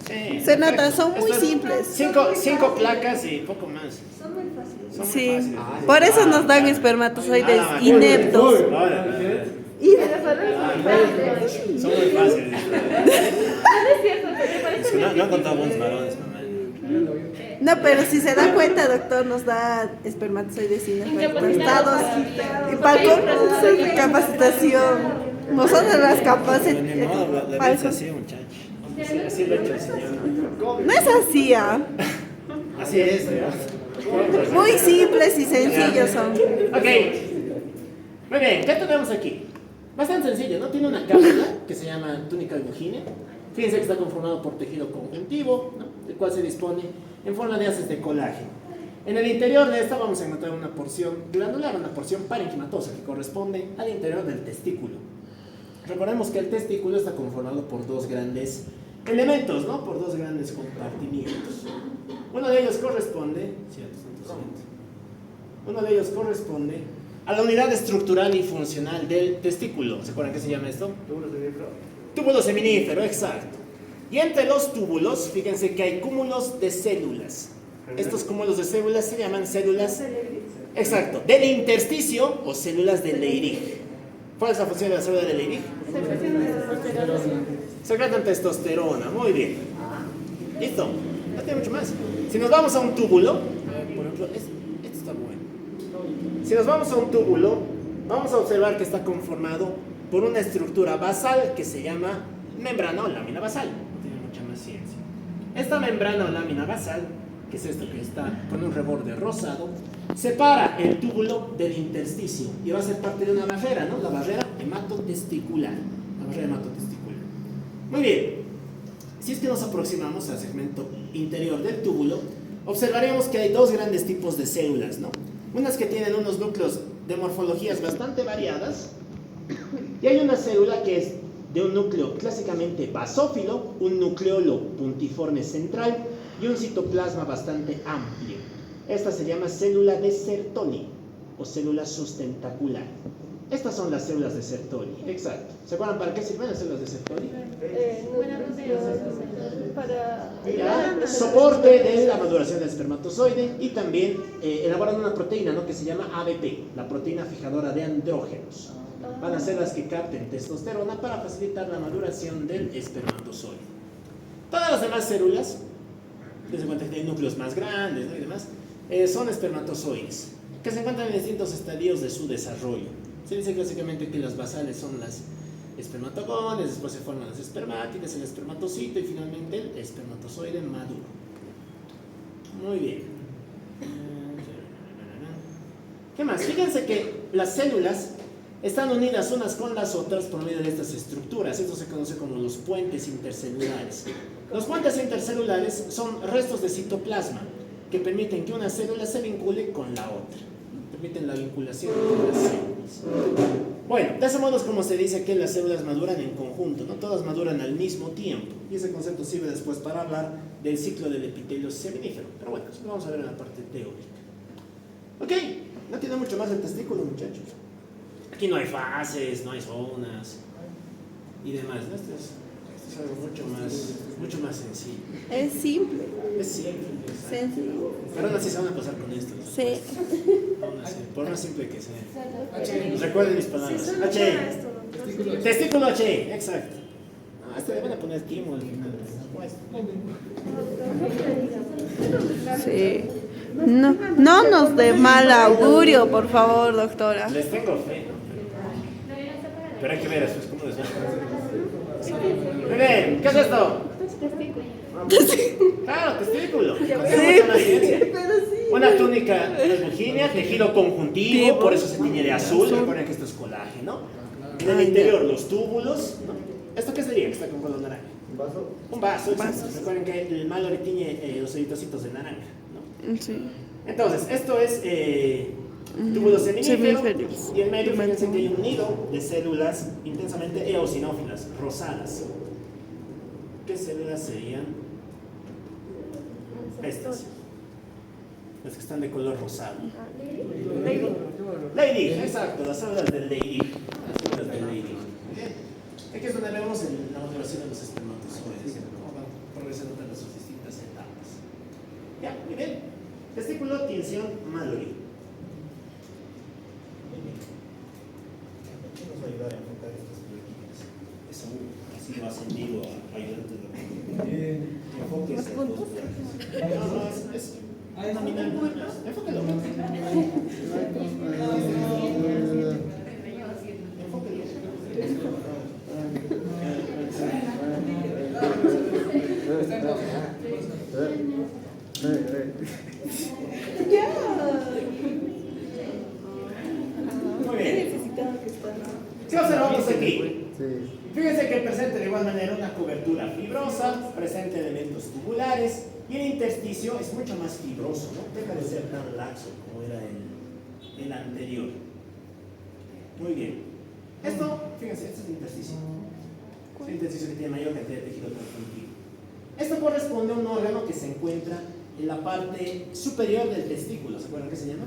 Sí, Se nota, perfecto. son muy Esto es simples. Cinco placas y poco más. Son muy fáciles. Son muy Sí, fáciles. por eso nos dan espermatozoides Ah, ineptos. ahora, Y son muy fáciles. No es cierto, porque parece Es que no han contado buenos varones, mamá. no, pero si se da cuenta, doctor, nos da espermatozoides ineptados y para cursos de capacitación. Nosotros las Ni modo, la vida es así, muchacho. Así lo ha hecho el Señor. No es así, ¿ah? Así es, ¿no? Muy simples y sencillos son. Ok. Muy bien, ¿qué tenemos aquí? Bastante sencillo, ¿no? Tiene una cápsula que se llama túnica de Bujine. Fíjense que está conformado por tejido conjuntivo, ¿no? El cual se dispone en forma de haces de colágeno. En el interior de esta vamos a encontrar una porción glandular, una porción parenquimatosa que corresponde al interior del testículo. Recordemos que el testículo está conformado por dos grandes elementos, ¿no? Por dos grandes compartimientos. Uno de ellos corresponde a la unidad estructural y funcional del testículo. ¿Se acuerdan qué se llama esto? Túbulo seminífero, exacto. Y entre los túbulos, fíjense que hay cúmulos de células. Estos cúmulos de células se llaman células, exacto, del intersticio o células de Leydig. ¿Cuál es la función de la célula de Leydig? Secretan testosterona, muy bien. Listo, no tiene mucho más. Si nos vamos a un túbulo, por ejemplo, esto está bueno. Si nos vamos a un túbulo, vamos a observar que está conformado por una estructura basal que se llama membrana o lámina basal. No tiene mucha más ciencia. Esta membrana o lámina basal, que es esto que está con un reborde rosado, separa el túbulo del intersticio y va a ser parte de una barrera, ¿no? La barrera hematotesticular. La barrera hematotesticular. Muy bien. Si es que nos aproximamos al segmento interior del túbulo, observaremos que hay dos grandes tipos de células, ¿no? Unas que tienen unos núcleos de morfologías bastante variadas, y hay una célula que es de un núcleo clásicamente basófilo, un nucleolo puntiforme central y un citoplasma bastante amplio. Esta se llama célula de Sertoli o célula sustentacular. Estas son las células de Sertoli, exacto. ¿Se acuerdan para qué sirven las células de Sertoli? para Soporte de la maduración del espermatozoide y también elaboran una proteína, ¿no? Que se llama ABP, la proteína fijadora de andrógenos. Van a ser las que capten testosterona para facilitar la maduración del espermatozoide. Todas las demás células, desde cuenta que hay núcleos más grandes, ¿no? Y demás, son espermatozoides, que se encuentran en distintos estadios de su desarrollo. Se dice clásicamente que las basales son las espermatogones, después se forman las espermátides, el espermatocito y finalmente el espermatozoide maduro. Muy bien. ¿Qué más? Fíjense que las células están unidas unas con las otras por medio de estas estructuras. Esto se conoce como los puentes intercelulares. Los puentes intercelulares son restos de citoplasma que permiten que una célula se vincule con la otra. Permiten la vinculación entre las células. Bueno, de ese modo es como se dice que las células maduran en conjunto, no todas maduran al mismo tiempo. Y ese concepto sirve después para hablar del ciclo del epitelio seminífero. Pero bueno, eso lo vamos a ver en la parte teórica. Ok, no tiene mucho más el testículo, muchachos. Aquí no hay fases, no hay zonas y demás, ¿no? Esto es algo mucho más sencillo. Es simple, Es simple. sencillo. Pero aún así se van a pasar con esto. ¿No? Sí. Aún así, por más simple que sea. Recuerden mis palabras. H. Testículo. Testículo H, exacto. Ah, este le van a poner timo al final. Sí. No, no nos dé mal augurio, por favor, doctora. Les tengo fe. Pero hay que ver después cómo les va. Muy bien, ¿qué es esto? Claro, testículo. Con mucha más ciencia. Una túnica bujínea, tejido conjuntivo, por eso se tiñe de azul. Recuerden que esto es colágeno. En el interior, los túbulos, ¿no? ¿Esto qué sería? Que está con color naranja. Un vaso, exacto. Recuerden que el malo le tiñe los editocitos de naranja, ¿no? Sí. Entonces, esto es túbulo seminífero. Seminíferos. Y en medio, fíjense que hay un nido de células intensamente eosinófilas, rosadas. ¿Qué células serían? Estas. Las que están de color rosado. Leydig, exacto, las células del Leydig. Las células del Leydig. Aquí es donde vemos la maduración de los espermatozoides. Testículo, tinción, mallory. ¿Qué nos va a ayudar a enfocar estas políticas? Eso así lo ha sentido a ayudarte de enfoque estas dos partes. No, es nominal. Enfóquelo. Muy bien. ¿Qué observamos aquí? Fíjense que presenta de igual manera una cobertura fibrosa, presenta elementos tubulares y el intersticio es mucho más fibroso, ¿no? Deja de ser tan laxo como era el anterior. Muy bien. Esto, fíjense, este es el intersticio. Es el intersticio que tiene mayor cantidad de tejido conjuntivo. Esto corresponde a un órgano que se encuentra en la parte superior del testículo. ¿Se acuerdan qué se llama?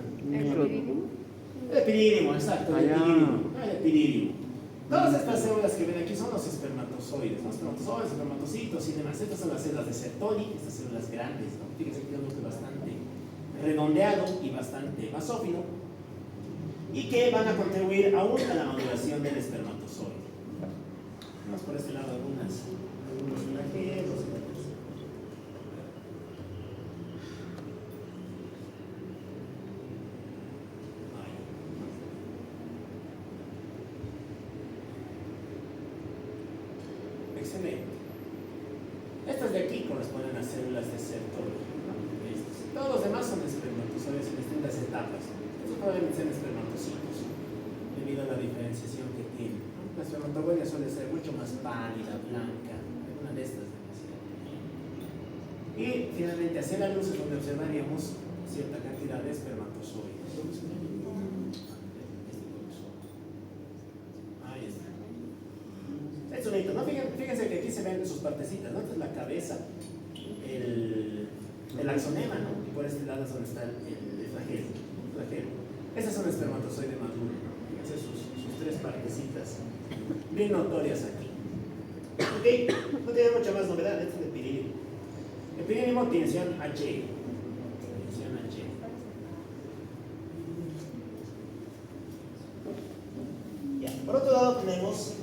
El epidídimo, exacto. El epidídimo. Todas estas células que ven aquí son los espermatozoides, ¿no? Espermatozoides, espermatocitos y demás. Estas son las células de Sertoli, estas células grandes, ¿no? Fíjense que tiene un núcleo bastante redondeado y bastante basófilo y que van a contribuir aún a la maduración del espermatozoide. Vamos por este lado algunos flagelos. Excelente. Estas de aquí corresponden a células de Sertoli. Todos los demás son espermatozoides en distintas etapas. Estos probablemente sean espermatocitos, debido a la diferenciación que tienen. La espermatogonia suele ser mucho más pálida, blanca, una de estas demasiado. Y finalmente hacia la luz es donde observaríamos cierta cantidad de espermatozoides. Ahí está. Es bonito, ¿no? Fíjense que aquí se ven sus partecitas, ¿no? Esta es la cabeza, el axonema, ¿no? Y por este lado es donde está el flagelo. Este es un espermatozoide maduro, ¿no? Fíjense sus tres partecitas bien notorias aquí. Ok, no tiene mucha más novedad, este es el epidídimo. Epidídimo, tinción H. Tinción H. Ya, por otro lado tenemos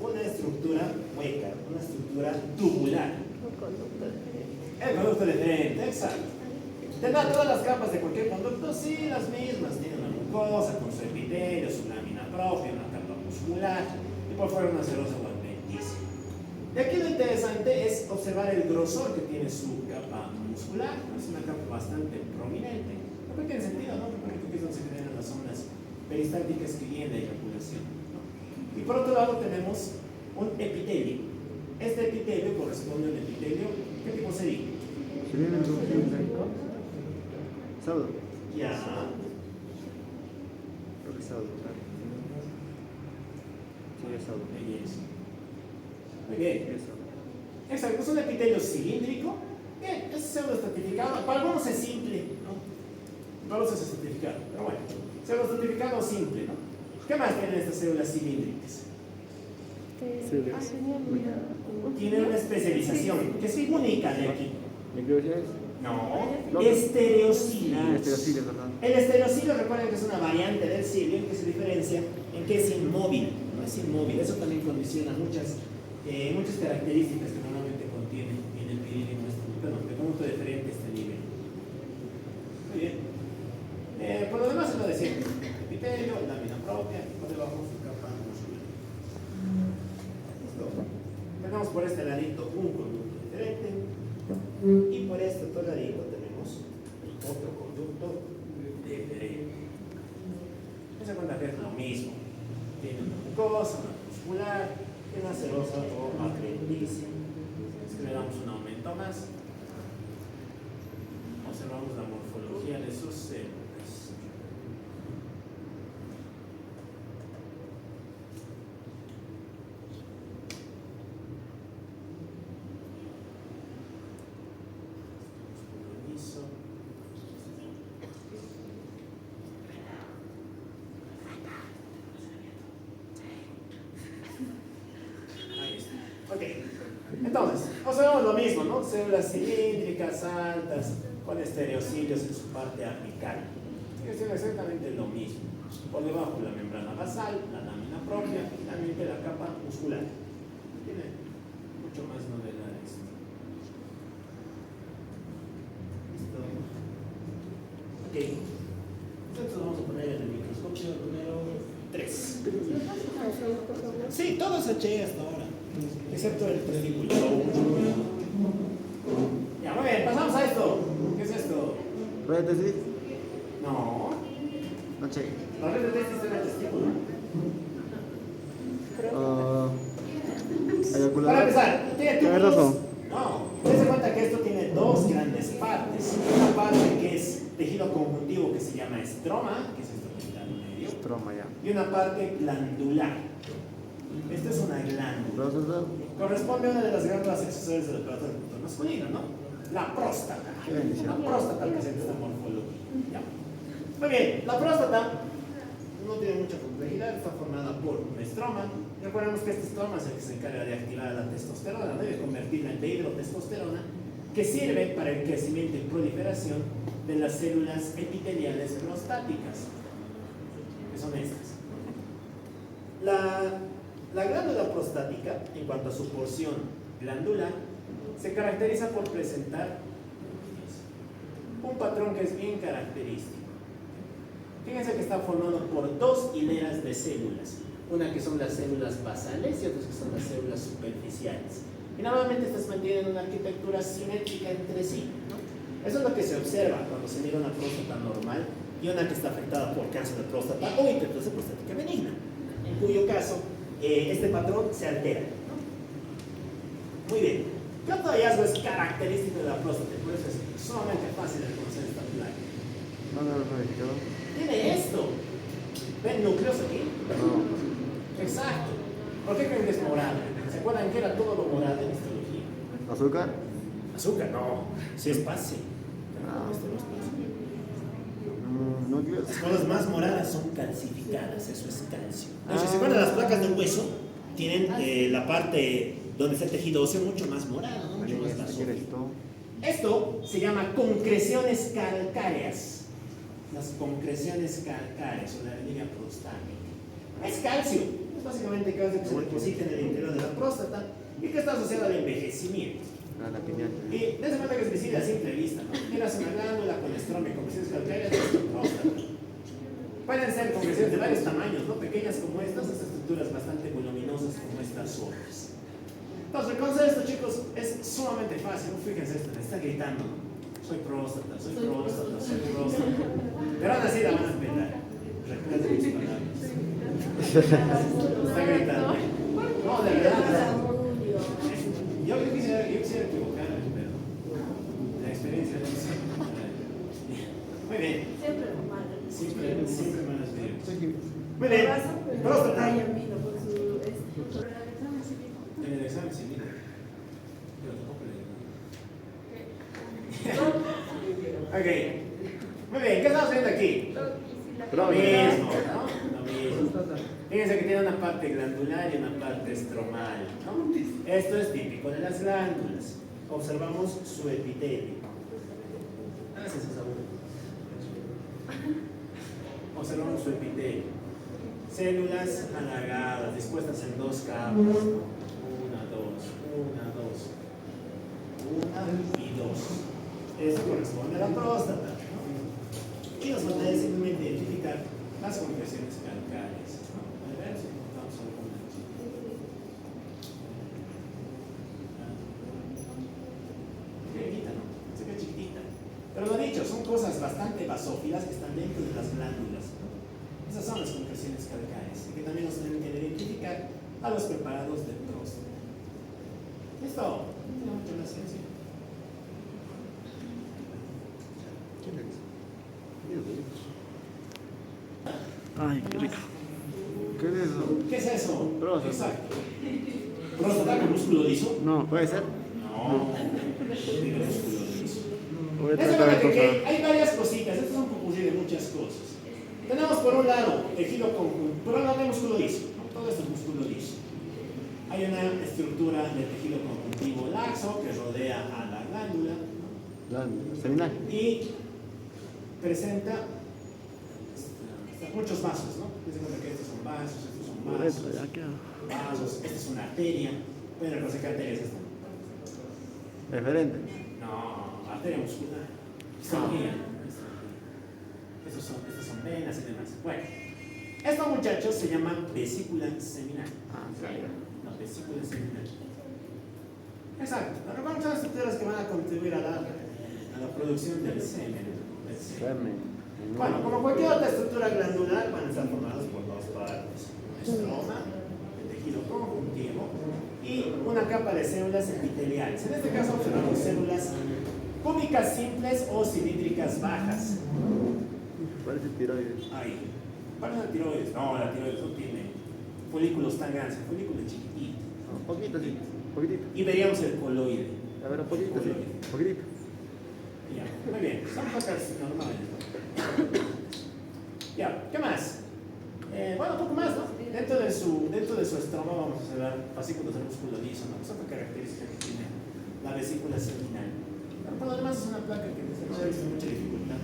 una estructura hueca, una estructura tubular. El conducto diferente, exacto. Tendrá todas las capas de cualquier conducto, sí, las mismas. Tiene una mucosa con su epitelio, su lámina propia, una capa muscular y por fuera una serosa o adventicia. De aquí lo interesante es observar el grosor que tiene su capa muscular. Es una capa bastante prominente. Lo que tiene sentido, ¿no? Porque aquí es donde se generan las zonas peristálticas que guían la eyaculación, ¿no? Y por otro lado tenemos un epitelio. Este epitelio corresponde a un epitelio, ¿qué tipo sería? Sábado. Ya. Creo que es sábado. Sí, es sábado. Belleza. Muy bien. Es sábado. Exacto, es un epitelio cilíndrico. Bien, es pseudoestratificado. Para algunos es simple, ¿no? Para otros es estratificado. Pero bueno, pseudoestratificado o simple, ¿no? ¿Qué más tienen estas células cilíndricas? Tienen una especialización que es única de aquí. ¿Microbiología? No, estereocilios. Estereocilios, ¿verdad? El estereocilio, recuerden que es una variante del cilio en que se diferencia en que es inmóvil. No es inmóvil, eso también condiciona muchas características que normalmente contiene en el epidídimo, perdón, de conducto diferente a este nivel. Muy bien. Por lo demás es lo de siempre. Epitelio, lámina propia, y por debajo su capa muscular. Listo. Tenemos por este ladito un conducto diferente. Y por este otro ladito tenemos otro conducto diferente. Se cuenta que es lo mismo. Tiene una mucosa, una muscular, una serosa o adventicia. Es que le damos un aumento más. Observamos la morfología de sus células. Ahí está. Ok. Entonces, observamos lo mismo, ¿no? Células cilíndricas, altas, con estereocilios en su parte apical. Sigue siendo exactamente lo mismo. Por debajo la membrana basal, la lámina propia y finalmente la capa muscular. Tiene mucho más novedad esto. Listo. Ok. Entonces vamos a poner en el microscopio número 3. Sí, todo es H hasta ahora, excepto el testículo. Ya, muy bien, pasamos a esto. ¿Qué es esto? ¿Red de sí? No, No sé. la red de testis está en el testículo. Para empezar, tiene Tienes túbulos. razón. No, dense cuenta que esto tiene dos grandes partes. Una parte que es tejido conjuntivo que se llama estroma, que es esto que está en medio, Troma ya. y una parte glandular. Esta es una glándula. ¿Próstata? Corresponde a una de las glándulas accesorias del aparato reproductor masculino, ¿no? La próstata. Qué bendición. La próstata presenta esta morfología. ¿Ya? Muy bien, la próstata no tiene mucha complejidad, está formada por un estroma. Recordemos que este estroma es el que se encarga de activar la testosterona, debe convertirla en dihidrotestosterona, que sirve para el crecimiento y proliferación de las células epiteliales prostáticas, que son estas. La glándula prostática, en cuanto a su porción glandular, se caracteriza por presentar un patrón que es bien característico. Fíjense que está formado por dos hileras de células, una que son las células basales y otras que son las células superficiales. Y normalmente estas mantienen una arquitectura simétrica entre sí, ¿no? Eso es lo que se observa cuando se mira una próstata normal y una que está afectada por cáncer de próstata o hiperplasia prostática benigna, en cuyo caso este patrón se altera, ¿no? Muy bien. ¿Qué otro hallazgo es característico de la próstata? Por eso es sumamente fácil de reconocer esta placa. No me lo verificado. Tiene esto. ¿Ven núcleos aquí? No. Exacto. ¿Por qué creen que es morado? ¿Se acuerdan que era todo lo morado en histología? ¿Azúcar? Azúcar, no. Si es pase. Ah. Esto no es pase. ¿Núcleos? Las cosas más moradas son calcificadas, eso es calcio. Entonces, si se acuerdan, las placas del hueso tienen la parte donde está el tejido óseo mucho más morado, ¿no? Mucho más ¿Qué quieres basófico. tú? Esto se llama concreciones calcáreas. Las concreciones calcáreas o la línea prostática. Es calcio. Es básicamente calcio que se deposita en el interior de la próstata y que está asociado al envejecimiento. La piñata. Y de esa manera que es visible a simple vista, ¿no? Miras una glándula con estroma y concreciones calcáreas de la próstata. Pueden ser concreciones de varios tamaños, ¿no? Pequeñas como estas, estructuras bastante voluminosas como estas otras. Entonces, reconocer esto, chicos, es sumamente fácil. Fíjense esto, me está gritando, ¿no? Soy próstata, soy próstata, soy próstata. Pero aún así la van a pelar. Recuerden mis palabras. Está gritando. No, de verdad. Yo quisiera equivocarme, pero la experiencia no sé. Muy bien. Siempre malas videos. Muy bien. Próstata. Ay, amigo, por su En el examen civil. Pero tampoco le Ok. Muy bien, ¿qué estamos viendo aquí? Lo mismo, ¿no? Lo mismo. Fíjense que tiene una parte glandular y una parte estromal, ¿no? Esto es típico de las glándulas. Observamos su epitelio. Gracias, Saúl. Observamos su epitelio. Células alargadas, dispuestas en dos capas. Una, dos. Una y dos. Eso corresponde a la próstata, ¿no? Y nos falta simplemente identificar las concreciones calcáreas, ¿no? A ver si encontramos alguna. Chiquitita, ¿no? Se ve chiquitita. Pero lo dicho, son cosas bastante basófilas que están dentro de las glándulas, ¿no? Esas son las concreciones calcáreas, que también nos tienen que identificar a los preparados de próstata. Listo, no tiene mucho más ciencia. Ay, qué rico. ¿Qué es eso? ¿Qué es eso? Próstata. Exacto. ¿Próstata con músculo liso? No, puede ser. No. Tiene músculo liso. Voy a Déjame tratar de ver que cosas. hay varias cositas, esto es un popurrí de muchas cosas. Tenemos por un lado tejido conjunto, por un lado hay músculo liso, ¿no? Todo esto es músculo liso. Hay una estructura de tejido conjuntivo laxo que rodea a la glándula, ¿no? Seminal. Y presenta muchos vasos, ¿no? Les cuenta que estos son vasos, estos son vasos, Ya queda. vasos, esta es una arteria. Pueden reconocer qué arteria es esta. Referente. No, arteria muscular. Estas son venas y demás. Bueno, estos muchachos se llaman vesícula seminal. La vesícula seminal. Exacto. Recuerden muchas estructuras que van a contribuir a la producción del semen. Bueno, como cualquier otra estructura glandular, van a estar formados por dos partes: estroma, el tejido conjuntivo, y una capa de células epiteliales. En este caso observamos células cúbicas simples o cilíndricas bajas. Parece tiroides. Ahí. ¿Cuál es la tiroides? No, la tiroides no tiene folículos tan grandes, folículos chiquititos. No, poquito, sí. Poquitito. Y veríamos el coloide. A ver, un poquito, sí. Poquitito. Ya, muy bien. Son placas normales, ¿no? Ya, ¿qué más? Bueno, un poco más, ¿no? Dentro de su estroma vamos a observar fascículos del músculo liso, ¿no? Es otra característica que tiene la vesícula seminal. Pero por lo demás es una placa que desde luego existe mucha dificultad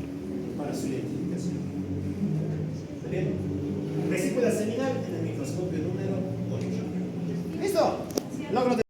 para su identificación. Bien. Vesícula seminal en el microscopio número 8. ¿Listo? Logro de